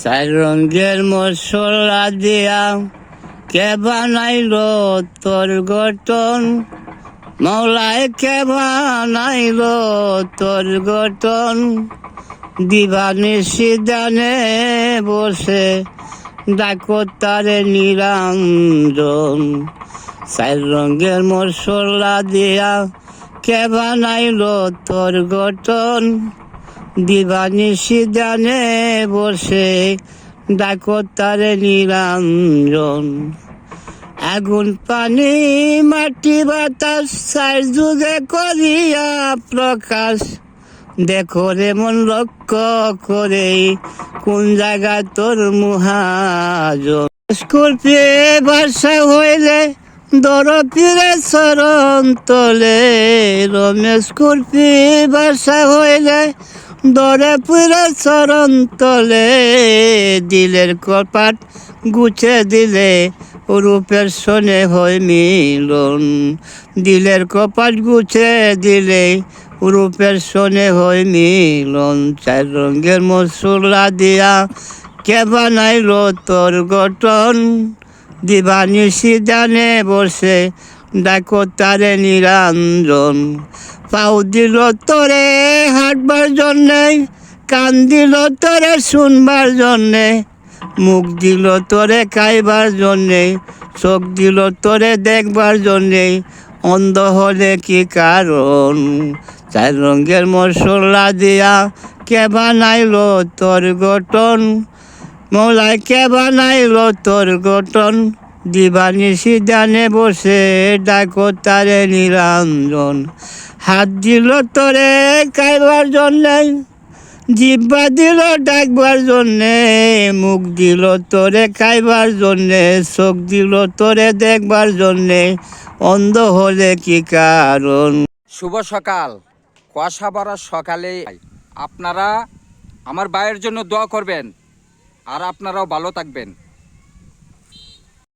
চার রঙের মশলা দিয়া কে বানাইলো তোর গঠন, মৌলায় কে বানাইলো তোর গঠন। দিবানিশি দানে বসে ডাকো তারে নিরঞ্জন। চার রঙের মশলা দিয়া কে বানাইলো তোর গঠন, দিবানিশি দানে বসে ডাকো তারে নিরঞ্জন। আগুন পানি মাটি বাতাস চার যুগে করিয়া প্রকাশ, দেখো রে মন লক্ষ্য করে কোন জায়গা তোর মহাজন। স্কুলপি ভাষা হইলে দর পীরে চরণ তলে, রমেশ কুলপি ভাষা হইলে দরে পীরে চরণ তলে। দিলের কপাট গুছে দিলে রূপের সনে হয় মিলন, দিলের কপাট গুছে দিলে রূপের সনে হয় মিলন। চার রঙের মশলা দিয়া কে বানাইলো তোর গঠন, দিবানিশি দানে বসে ডাকো তারে নিরঞ্জন। পাও দিল তোরে হাঁটবার জন্যে, কান দিল তোরে শুনবার জন্যে, মুখ দিল তোরে খাইবার জন্যে, চোখ দিল তোরে দেখবার জন্যে, অন্ধ হলে কি কারণ। চার রঙের মশলা দিয়া কে বানাইলো তোর গঠন, মৌলায় কে বানাইলো তোর গঠন। দিবানিশি দানে বসে ডাকো তারে নিরঞ্জন। হাত দিল তোরে খাইবার জন্যে, জিহ্বা দিল ডাকবার জন্যে, মুখ দিল তোরে খাইবার জন্যে, চোখ দিল তোরে দেখবার জন্যে, অন্ধ হলে কি কারণ। শুভ সকাল, কুয়াশা ভরা সকালে আপনারা আমার ভাইয়ের জন্য দোয়া করবেন আর আপনারাও ভালো থাকবেন।